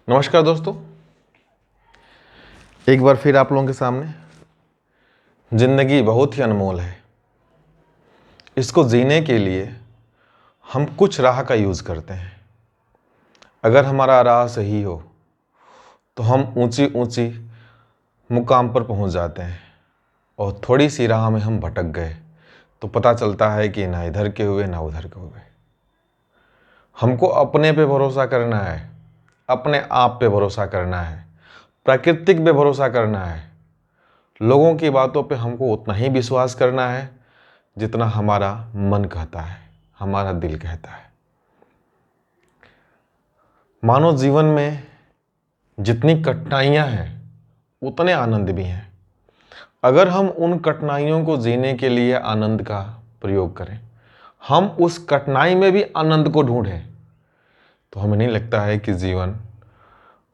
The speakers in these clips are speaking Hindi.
नमस्कार दोस्तों, एक बार फिर आप लोगों के सामने। ज़िंदगी बहुत ही अनमोल है। इसको जीने के लिए हम कुछ राह का यूज़ करते हैं। अगर हमारा राह सही हो तो हम ऊंची ऊंची मुकाम पर पहुंच जाते हैं, और थोड़ी सी राह में हम भटक गए तो पता चलता है कि ना इधर के हुए ना उधर के हुए। हमको अपने पे भरोसा करना है, अपने आप पे भरोसा करना है, प्राकृतिक पे भरोसा करना है। लोगों की बातों पे हमको उतना ही विश्वास करना है जितना हमारा मन कहता है, हमारा दिल कहता है। मानव जीवन में जितनी कठिनाइयां हैं उतने आनंद भी हैं। अगर हम उन कठिनाइयों को जीने के लिए आनंद का प्रयोग करें, हम उस कठिनाई में भी आनंद को ढूंढें, तो हमें नहीं लगता है कि जीवन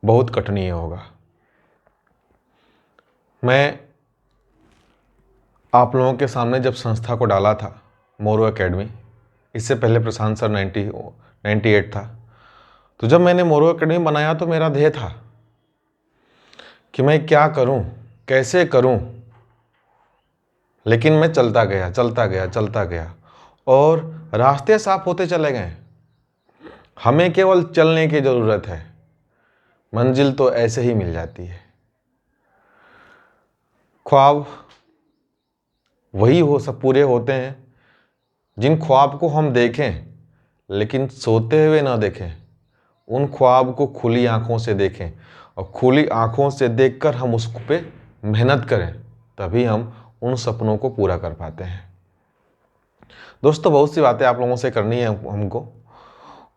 बहुत कठिन होगा। मैं आप लोगों के सामने जब संस्था को डाला था, मोरू एकेडमी, इससे पहले प्रशांत सर 98 था, तो जब मैंने मोरू एकेडमी बनाया तो मेरा ध्येय था कि मैं क्या करूं, कैसे करूं। लेकिन मैं चलता गया और रास्ते साफ होते चले गए। हमें केवल चलने की ज़रूरत है, मंजिल तो ऐसे ही मिल जाती है। ख्वाब वही सब पूरे होते हैं जिन ख्वाब को हम देखें लेकिन सोते हुए ना देखें। उन ख्वाब को खुली आंखों से देखें, और खुली आंखों से देखकर हम उस पे मेहनत करें, तभी हम उन सपनों को पूरा कर पाते हैं। दोस्तों, बहुत सी बातें आप लोगों से करनी है हमको,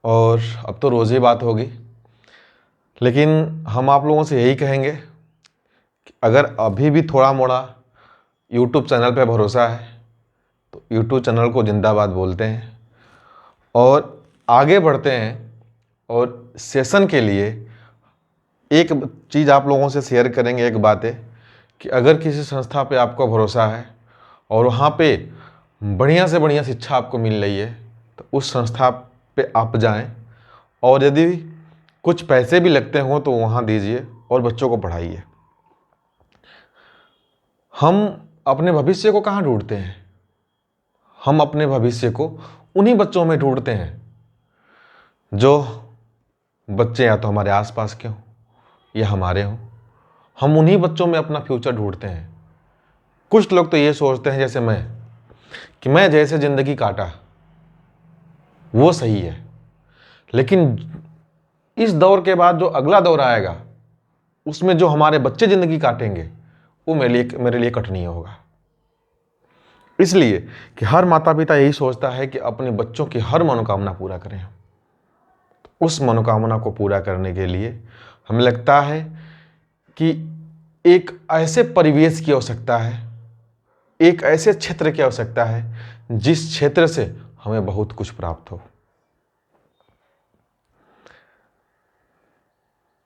और अब तो रोज़ ही बात होगी। लेकिन हम आप लोगों से यही कहेंगे कि अगर अभी भी थोड़ा मोड़ा यूट्यूब चैनल पे भरोसा है तो यूट्यूब चैनल को जिंदाबाद बोलते हैं और आगे बढ़ते हैं। और सेशन के लिए एक चीज़ आप लोगों से शेयर करेंगे। एक बात है कि अगर किसी संस्था पे आपको भरोसा है और वहाँ पे बढ़िया से बढ़िया शिक्षा आपको मिल रही है, तो उस संस्था पे आप जाएं, और यदि कुछ पैसे भी लगते हों तो वहाँ दीजिए और बच्चों को पढ़ाइए। हम अपने भविष्य को कहाँ ढूंढते हैं? हम अपने भविष्य को उन्हीं बच्चों में ढूंढते हैं जो बच्चे या तो हमारे आसपास के हों या हमारे हों। हम उन्हीं बच्चों में अपना फ्यूचर ढूंढते हैं। कुछ लोग तो ये सोचते हैं जैसे मैं, कि मैं जैसे ज़िंदगी काटा वो सही है, लेकिन इस दौर के बाद जो अगला दौर आएगा उसमें जो हमारे बच्चे ज़िंदगी काटेंगे वो मेरे लिए कठिन होगा। इसलिए कि हर माता पिता यही सोचता है कि अपने बच्चों की हर मनोकामना पूरा करें। उस मनोकामना को पूरा करने के लिए हमें लगता है कि एक ऐसे परिवेश की आवश्यकता है, एक ऐसे क्षेत्र की आवश्यकता है जिस क्षेत्र से हमें बहुत कुछ प्राप्त हो।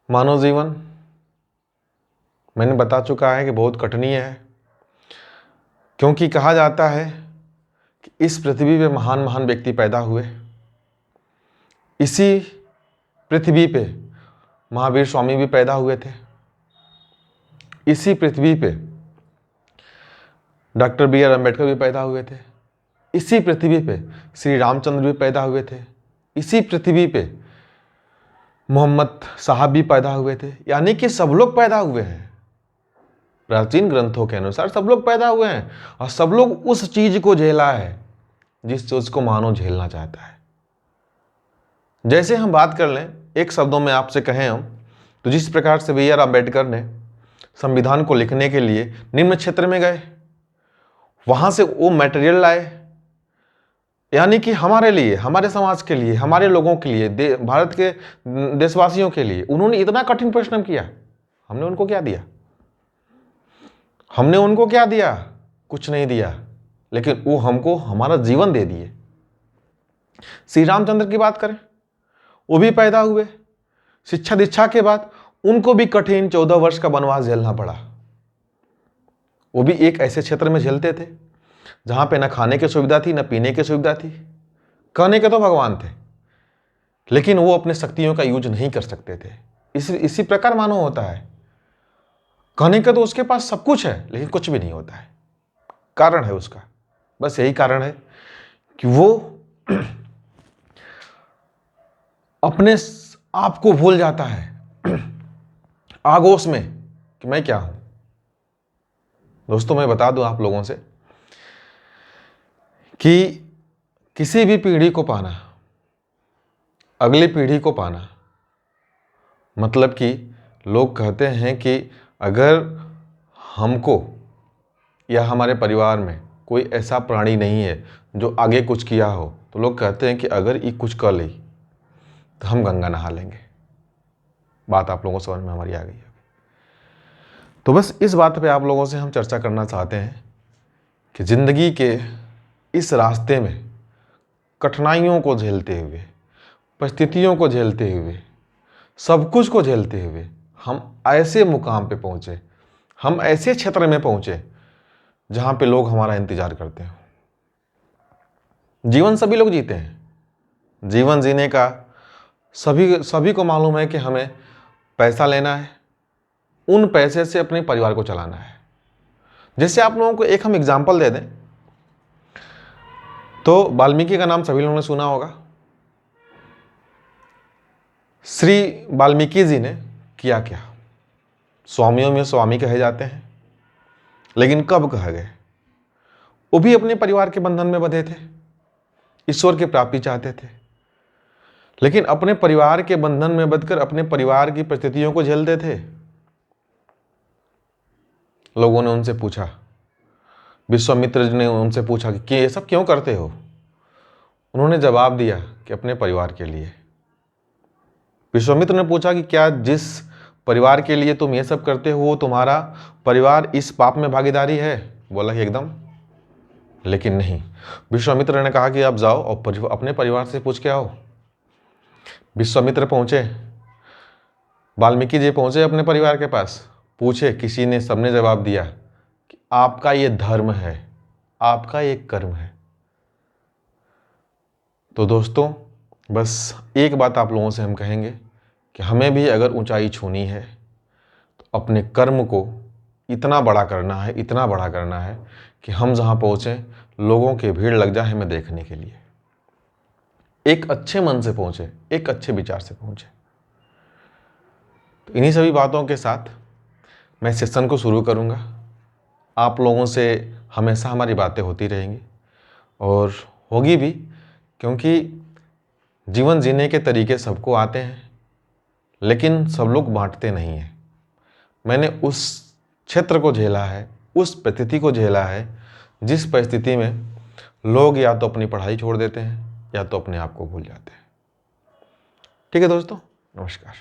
मानव जीवन मैंने बता चुका है कि बहुत कठिनीय है, क्योंकि कहा जाता है कि इस पृथ्वी पे महान महान व्यक्ति पैदा हुए। इसी पृथ्वी पे महावीर स्वामी भी पैदा हुए थे। इसी पृथ्वी पे डॉक्टर बी आर अम्बेडकर भी पैदा हुए थे। इसी पृथ्वी पे श्री रामचंद्र भी पैदा हुए थे। इसी पृथ्वी पे मोहम्मद साहब भी पैदा हुए थे। यानी कि सब लोग पैदा हुए हैं। प्राचीन ग्रंथों के अनुसार सब लोग पैदा हुए हैं, और सब लोग उस चीज को झेला है जिस चीज को मानव झेलना चाहता है। जैसे हम बात कर लें, एक शब्दों में आपसे कहें हम, तो जिस प्रकार से बी आर अम्बेडकर ने संविधान को लिखने के लिए निम्न क्षेत्र में गए, वहां से वो मटेरियल लाए, यानी कि हमारे लिए, हमारे समाज के लिए, हमारे लोगों के लिए, भारत के देशवासियों के लिए उन्होंने इतना कठिन परिश्रम किया। हमने उनको क्या दिया? हमने उनको क्या दिया? कुछ नहीं दिया, लेकिन वो हमको हमारा जीवन दे दिए। श्री रामचंद्र की बात करें, वो भी पैदा हुए, शिक्षा दीक्षा के बाद उनको भी कठिन 14 वर्ष का वनवास झेलना पड़ा। वो भी एक ऐसे क्षेत्र में झेलते थे जहां पे न खाने की सुविधा थी, न पीने की सुविधा थी। कहने के तो भगवान थे, लेकिन वो अपने शक्तियों का यूज नहीं कर सकते थे, इसी प्रकार मानव होता है। कहने का तो उसके पास सब कुछ है लेकिन कुछ भी नहीं होता है। कारण है उसका, बस यही कारण है कि वो अपने आप को भूल जाता है आगोश में कि मैं क्या हूं। दोस्तों, मैं बता दूं आप लोगों से कि किसी भी पीढ़ी को पाना, अगली पीढ़ी को पाना, मतलब कि लोग कहते हैं कि अगर हमको या हमारे परिवार में कोई ऐसा प्राणी नहीं है जो आगे कुछ किया हो, तो लोग कहते हैं कि अगर ये कुछ कर ली तो हम गंगा नहा लेंगे। बात आप लोगों को समझ में हमारी आ गई है। तो बस इस बात पे आप लोगों से हम चर्चा करना चाहते हैं कि ज़िंदगी के इस रास्ते में कठिनाइयों को झेलते हुए, परिस्थितियों को झेलते हुए, सब कुछ को झेलते हुए हम ऐसे मुकाम पे पहुँचे, हम ऐसे क्षेत्र में पहुँचे जहाँ पे लोग हमारा इंतज़ार करते हैं। जीवन सभी लोग जीते हैं। जीवन जीने का सभी को मालूम है कि हमें पैसा लेना है, उन पैसे से अपने परिवार को चलाना है। जैसे आप लोगों को एक हम एग्जाम्पल दे दें तो वाल्मीकि का नाम सभी लोगों ने सुना होगा। श्री वाल्मीकि जी ने किया क्या? स्वामियों में स्वामी कहे जाते हैं, लेकिन कब कहे गए? वो भी अपने परिवार के बंधन में बंधे थे, ईश्वर की प्राप्ति चाहते थे, लेकिन अपने परिवार के बंधन में बंधकर अपने परिवार की परिस्थितियों को झेलते थे। लोगों ने उनसे पूछा, विश्वामित्र जी ने उनसे पूछा कि ये सब क्यों करते हो? उन्होंने जवाब दिया कि अपने परिवार के लिए। विश्वामित्र ने पूछा कि क्या जिस परिवार के लिए तुम ये सब करते हो वो तुम्हारा परिवार इस पाप में भागीदारी है? बोला कि एकदम। लेकिन नहीं, विश्वामित्र ने कहा कि आप जाओ और अपने परिवार से पूछ के आओ। विश्वामित्र पहुंचे, वाल्मीकि जी पहुंचे अपने परिवार के पास, पूछे, किसी ने, सबने जवाब दिया कि आपका ये धर्म है, आपका ये कर्म है। तो दोस्तों, बस एक बात आप लोगों से हम कहेंगे कि हमें भी अगर ऊंचाई छूनी है तो अपने कर्म को इतना बड़ा करना है, इतना बड़ा करना है कि हम जहाँ पहुँचें लोगों की भीड़ लग जाए हमें देखने के लिए। एक अच्छे मन से पहुँचे, एक अच्छे विचार से पहुँचे। तो इन्हीं सभी बातों के साथ मैं सेशन को शुरू करूँगा। आप लोगों से हमेशा हमारी बातें होती रहेंगी और होगी भी, क्योंकि जीवन जीने के तरीके सबको आते हैं लेकिन सब लोग बांटते नहीं हैं। मैंने उस क्षेत्र को झेला है, उस परिस्थिति को झेला है जिस परिस्थिति में लोग या तो अपनी पढ़ाई छोड़ देते हैं या तो अपने आप को भूल जाते हैं। ठीक है दोस्तों, नमस्कार।